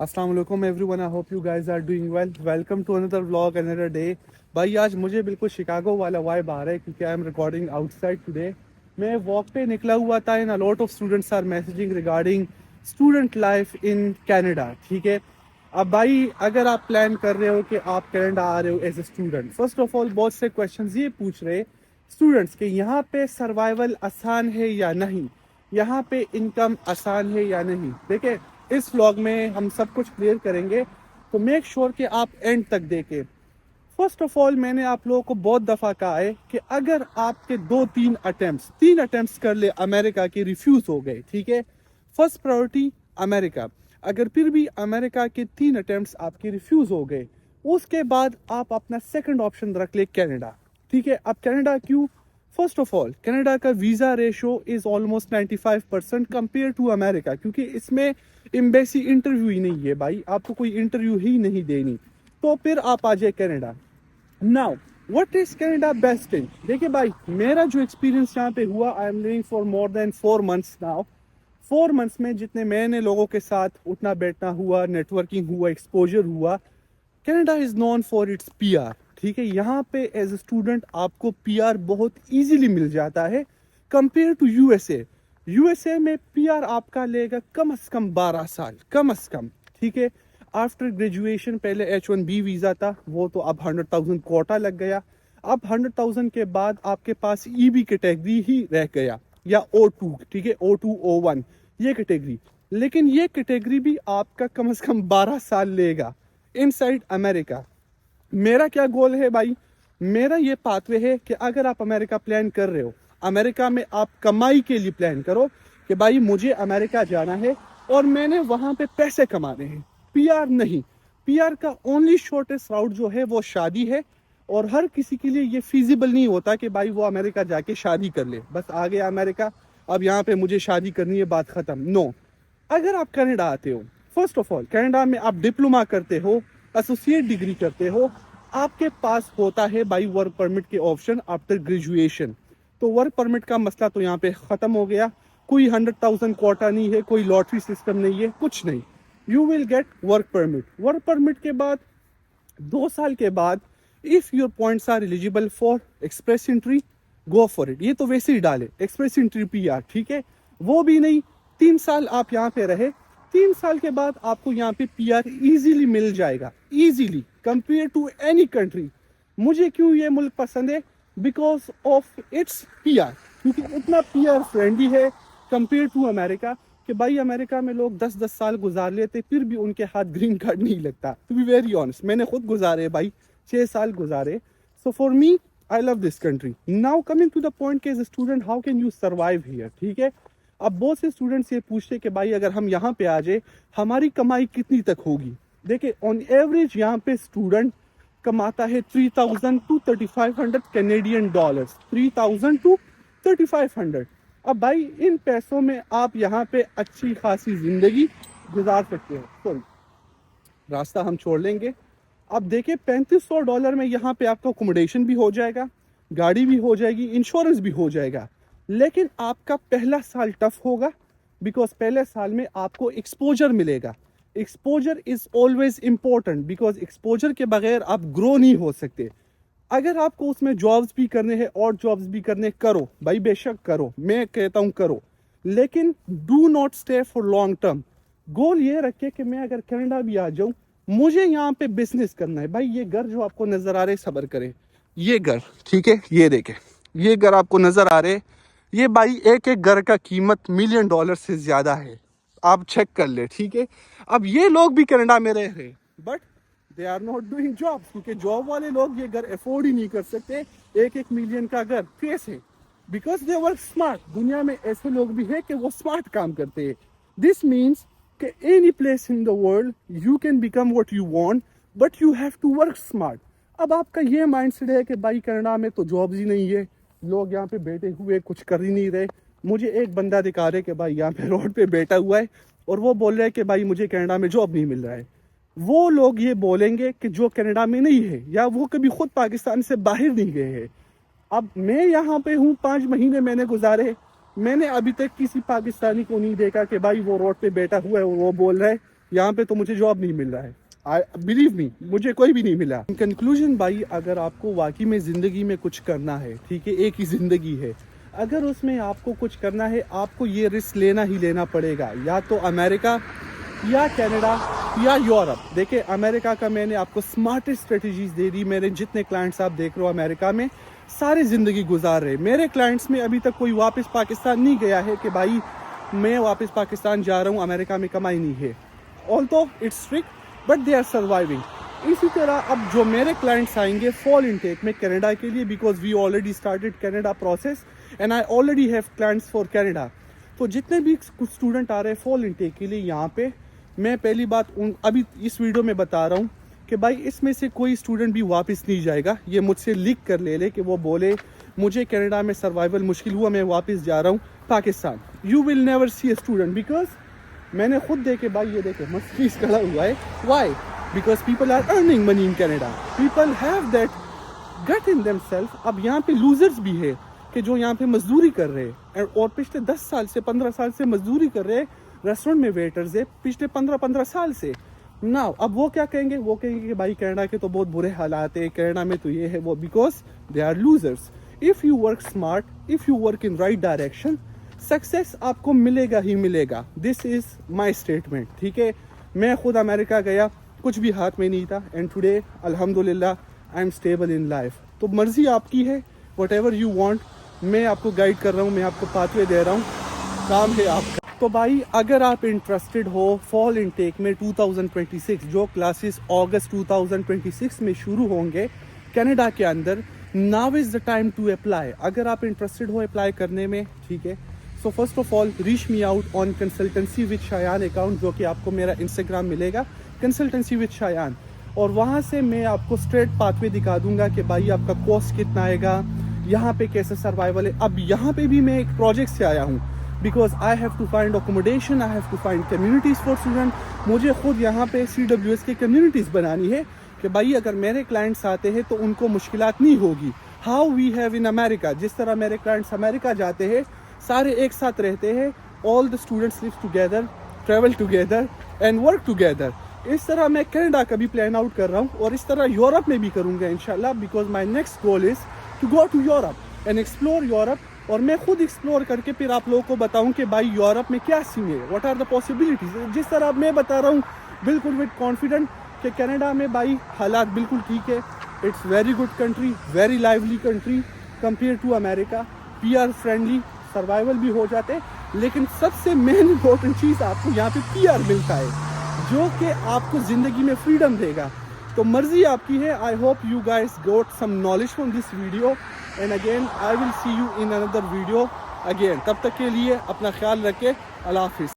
अस्सलाम वालेकुम everyone, I hope you guys are doing well. Welcome to another vlog, another day. भाई आज मुझे बिल्कुल शिकागो वाला वाइब आ रहा है क्योंकि I am recording outside today. मैं वॉक पे निकला हुआ था and a lot of students are messaging regarding student life in Canada. ठीक है, अब भाई अगर आप प्लान कर रहे हो कि आप कनाडा आ रहे हो as a student, first of all बहुत से क्वेश्चंस ये पूछ रहे स्टूडेंट्स कि यहाँ पे सर्वाइवल आसान है या नहीं, यहाँ पे इनकम आसान है या नहीं। देखिए, इस व्लॉग में हम सब कुछ क्लियर करेंगे, तो मेक श्योर कि आप एंड तक देखें। फर्स्ट ऑफ ऑल, मैंने आप लोगों को बहुत दफ़ा कहा है कि अगर आपके तीन अटेम्प्ट्स कर ले अमेरिका के रिफ्यूज़ हो गए, ठीक है, फर्स्ट प्रायोरिटी अमेरिका। अगर फिर भी अमेरिका के 3 अटेम्प्ट्स आपके रिफ्यूज़ हो गए, उसके बाद आप अपना सेकंड ऑप्शन रख ले कनाडा। ठीक है, अब कनाडा क्यों? फर्स्ट ऑफ ऑल, कनाडा का visa ratio is almost 95% compare to America, क्योंकि इसमें एम्बेसी इंटरव्यू ही नहीं है भाई, आपको कोई इंटरव्यू ही नहीं देनी, तो फिर आप आ जाए Canada. Now what is Canada best in? देखिए भाई, मेरा जो एक्सपीरियंस यहाँ पे हुआ, I am living for more than 4 months now. 4 months में जितने मैंने लोगों के साथ उठना बैठना हुआ, नेटवर्किंग हुआ, एक्सपोजर हुआ, Canada is known for its PR. ठीक है, यहाँ पे एज ए स्टूडेंट आपको पीआर बहुत इजीली मिल जाता है कंपेयर टू यूएसए। यूएसए में पीआर आपका लेगा कम से कम 12 साल, कम से कम। ठीक है, आफ्टर ग्रेजुएशन पहले H1B वीज़ा था, वो तो अब 100,000 कोटा लग गया। अब 100,000 के बाद आपके पास EB कैटेगरी ही रह गया, या O2, ठीक है, O2 O1 ये कैटेगरी। लेकिन ये कैटेगरी भी आपका कम से कम 12 साल लेगा इनसाइड अमेरिका। मेरा क्या गोल है भाई? मेरा ये पाथवे है कि अगर आप अमेरिका प्लान कर रहे हो, अमेरिका में आप कमाई के लिए प्लान करो कि भाई मुझे अमेरिका जाना है और मैंने वहाँ पे पैसे कमाने हैं, पीआर नहीं। पीआर का ओनली शॉर्टेस्ट राउट जो है वो शादी है, और हर किसी के लिए ये फीजिबल नहीं होता कि भाई वो अमेरिका जाके शादी कर ले, बस आ गया अमेरिका, अब यहाँ पे मुझे शादी करनी है, बात खत्म। नो, अगर आप कनाडा आते हो, फर्स्ट ऑफ ऑल कनाडा में आप डिप्लोमा करते हो, एसोसिएट डिग्री करते हो, आपके पास होता है भाई वर्क परमिट के ऑप्शन आफ्टर ग्रेजुएशन। तो वर्क परमिट का मसला तो यहाँ पे ख़त्म हो गया। कोई 100,000 कोटा नहीं है, कोई लॉटरी सिस्टम नहीं है, कुछ नहीं। You will get work permit. Work permit के बाद 2 साल के बाद if your points are eligible for express entry, go for it. ये तो वैसे ही डाले एक्सप्रेस एंट्री पीआर, ठीक है, वो भी नहीं। 3 साल आप यहाँ पे रहे, 3 साल के बाद आपको यहाँ पे पीआर इजीली मिल जाएगा, easily compare to any country. मुझे क्यों ये मुल्क पसंद है? बिकॉज ऑफ इट्स पीआर, क्योंकि इतना पीआर फ्रेंडली है कंपेयर टू अमेरिका कि भाई अमेरिका में लोग 10-10 साल गुजार लेते फिर भी उनके हाथ ग्रीन कार्ड नहीं लगता। टू बी वेरी ऑनेस्ट, मैंने खुद गुजारे भाई, 6 साल गुजारे। So for me, I love this country. Now coming to the point के as a student how can you survive here. ठीक है, अब बहुत से स्टूडेंट्स ये पूछते कि भाई अगर हम यहाँ पे आ जाए हमारी कमाई कितनी तक होगी। देखिए, ऑन एवरेज यहाँ पे स्टूडेंट कमाता है 3,000 to 3,500 कैनेडियन डॉलर्स, 3,000 to 3,500। अब भाई इन पैसों में आप यहाँ पे अच्छी खासी जिंदगी गुजार सकते हो। सॉरी, रास्ता हम छोड़ लेंगे। अब देखिए, $3,500 में यहाँ पे आपका अकोमोडेशन भी हो जाएगा, गाड़ी भी हो जाएगी, इंश्योरेंस भी हो जाएगा। लेकिन आपका पहला साल टफ होगा, बिकॉज पहले साल में आपको एक्सपोजर मिलेगा। Exposure is always important, because exposure के बगैर आप ग्रो नहीं हो सकते। अगर आपको उसमें जॉब्स भी करने हैं और जॉब्स भी करने, करो भाई, बेशक करो, मैं कहता हूँ करो, लेकिन do not stay for long term. Goal ये रखे कि मैं अगर कनाडा भी आ जाऊँ, मुझे यहाँ पे बिजनेस करना है। भाई ये घर जो आपको नजर आ रहे, सबर करें, ये घर, ठीक है, ये देखें, ये घर आपको नजर आ रहे, ये भाई एक एक घर का कीमत $1 मिलियन से ज्यादा है, आप चेक कर ले। ठीक है, अब ये लोग भी कनाडा में रह रहे, but they are not doing job, क्योंकि जॉब वाले लोग ये घर अफोर्ड ही नहीं कर सकते, 1-1 मिलियन का घर कैसे? Because they work smart. दुनिया में ऐसे लोग भी है कि वो स्मार्ट काम करते हैं। दिस मीन्स कि any place in the world you can become what you want, but you have to work smart. अब आपका ये माइंडसेट है कि भाई कनाडा में तो जॉब्स ही नहीं है, लोग यहाँ पे बैठे हुए कुछ कर ही नहीं रहे। मुझे एक बंदा दिखा रहे कि भाई यहाँ पे रोड पे बैठा हुआ है और वो बोल रहा है कि भाई मुझे कनाडा में जॉब नहीं मिल रहा है। वो लोग ये बोलेंगे कि जो कनाडा में नहीं है, या वो कभी खुद पाकिस्तान से बाहर नहीं गए हैं। अब मैं यहाँ पे हूँ, 5 महीने मैंने गुजारे, मैंने अभी तक किसी पाकिस्तानी को नहीं देखा कि भाई वो रोड पे बैठा हुआ है और वो बोल रहा है यहाँ पे तो मुझे जॉब नहीं मिल रहा है, बिलीव मी, मुझे कोई भी नहीं मिला। इन कंक्लूजन भाई, अगर आपको वाकई में ज़िंदगी में कुछ करना है, ठीक है, एक ही ज़िंदगी है, अगर उसमें आपको कुछ करना है, आपको ये रिस्क लेना ही लेना पड़ेगा, या तो अमेरिका या कनाडा या यूरोप। देखिए अमेरिका का मैंने आपको स्मार्टेस्ट स्ट्रेटजीज दे दी। मेरे जितने क्लाइंट्स आप देख रहे हो अमेरिका में, सारे ज़िंदगी गुजार रहे। मेरे क्लाइंट्स में अभी तक कोई वापस पाकिस्तान नहीं गया है कि भाई मैं वापस पाकिस्तान जा रहा हूँ, अमेरिका में कमाई नहीं है। Although it's strict but they are surviving. इसी तरह अब जो मेरे क्लाइंट्स आएंगे फॉल इनटेक में कनाडा के लिए, because we already started Canada process and I already have clients for Canada. तो जितने भी कुछ स्टूडेंट आ रहे हैं फॉल इनटेक के लिए यहाँ पे, मैं पहली बात अभी इस वीडियो में बता रहा हूँ कि भाई इसमें से कोई स्टूडेंट भी वापस नहीं जाएगा। ये मुझसे लिख कर ले कि वो बोले मुझे कनाडा में सर्वाइवल मुश्किल हुआ, मैं वापस जा रहा हूँ Pakistan. You will never see a student, because मैंने खुद देखे भाई, ये देखे मस्तीस खड़ा हुआ है। Why? Because people are earning money in Canada, people have that gut in themselves. अब यहाँ पे लूजर्स भी है कि जो यहाँ पे मजदूरी कर रहे हैं और पिछले 10 साल से 15 साल से मजदूरी कर रहे हैं, रेस्टोरेंट में वेटर्स है पिछले 15 साल से ना। अब वो क्या कहेंगे? वो कहेंगे कि भाई कनाडा के तो बहुत बुरे हालात है, कनाडा में तो ये है वो, because they are losers. If you work smart, if you work in right direction, success आपको मिलेगा ही मिलेगा। दिस इज़ माई स्टेटमेंट, ठीक है। मैं खुद अमेरिका गया, कुछ भी हाथ में नहीं था, एंड टुडे अल्हम्दुलिल्लाह I am stable in life. तो मर्जी आपकी है, वट एवर यू वांट, मैं आपको गाइड कर रहा हूँ, मैं आपको पाथवे दे रहा हूँ, काम है आपका। तो भाई अगर आप इंटरेस्टेड हो फॉल इनटेक में 2026, जो क्लासेस अगस्त 2026 में शुरू होंगे कनाडा के अंदर, now is the time to apply. अगर आप इंटरेस्टेड हो अप्लाई करने में, ठीक है, so first of all reach me out on consultancy with Shayan account, जो कि आपको मेरा इंस्टाग्राम मिलेगा, कंसल्टेंसी विद शायान, और वहाँ से मैं आपको स्ट्रेट पाथवे दिखा दूंगा कि भाई आपका कॉस्ट कितना आएगा, यहाँ पे कैसे सर्वाइवल है। अब यहाँ पे भी मैं एक प्रोजेक्ट से आया हूँ, because I have to find accommodation, I have to find communities for student. मुझे खुद यहाँ पे CWS की कम्युनिटीज़ बनानी है कि भाई अगर मेरे क्लाइंट्स आते हैं तो उनको मुश्किलात नहीं होगी। How we have in America, जिस तरह मेरे क्लाइंट्स अमेरिका जाते हैं, सारे एक साथ रहते हैं, all the students live together, travel together and work together. इस तरह मैं कनाडा का भी प्लान आउट कर रहा हूँ, और इस तरह यूरोप में भी करूँगा इंशाल्लाह, because my next goal is to go to Europe and explore Europe. और मैं खुद एक्सप्लोर करके फिर आप लोगों को बताऊं कि भाई यूरोप में क्या सीन है, व्हाट आर द पॉसिबिलिटीज। जिस तरह मैं बता रहा हूँ बिल्कुल विद कॉन्फिडेंट कि कनाडा में भाई हालात बिल्कुल ठीक है। It's very good country, very lively country compare to America, PR friendly, survival भी हो जाते, लेकिन सबसे मेन इंपॉर्टेंट चीज़ आपको यहाँ पे PR मिलता है, जो कि आपको ज़िंदगी में फ्रीडम देगा। तो मर्जी आपकी है। I hope you guys got some knowledge from this video, and again I will see you in another video again. तब तक के लिए अपना ख्याल रखें, अल्लाह हाफिज़।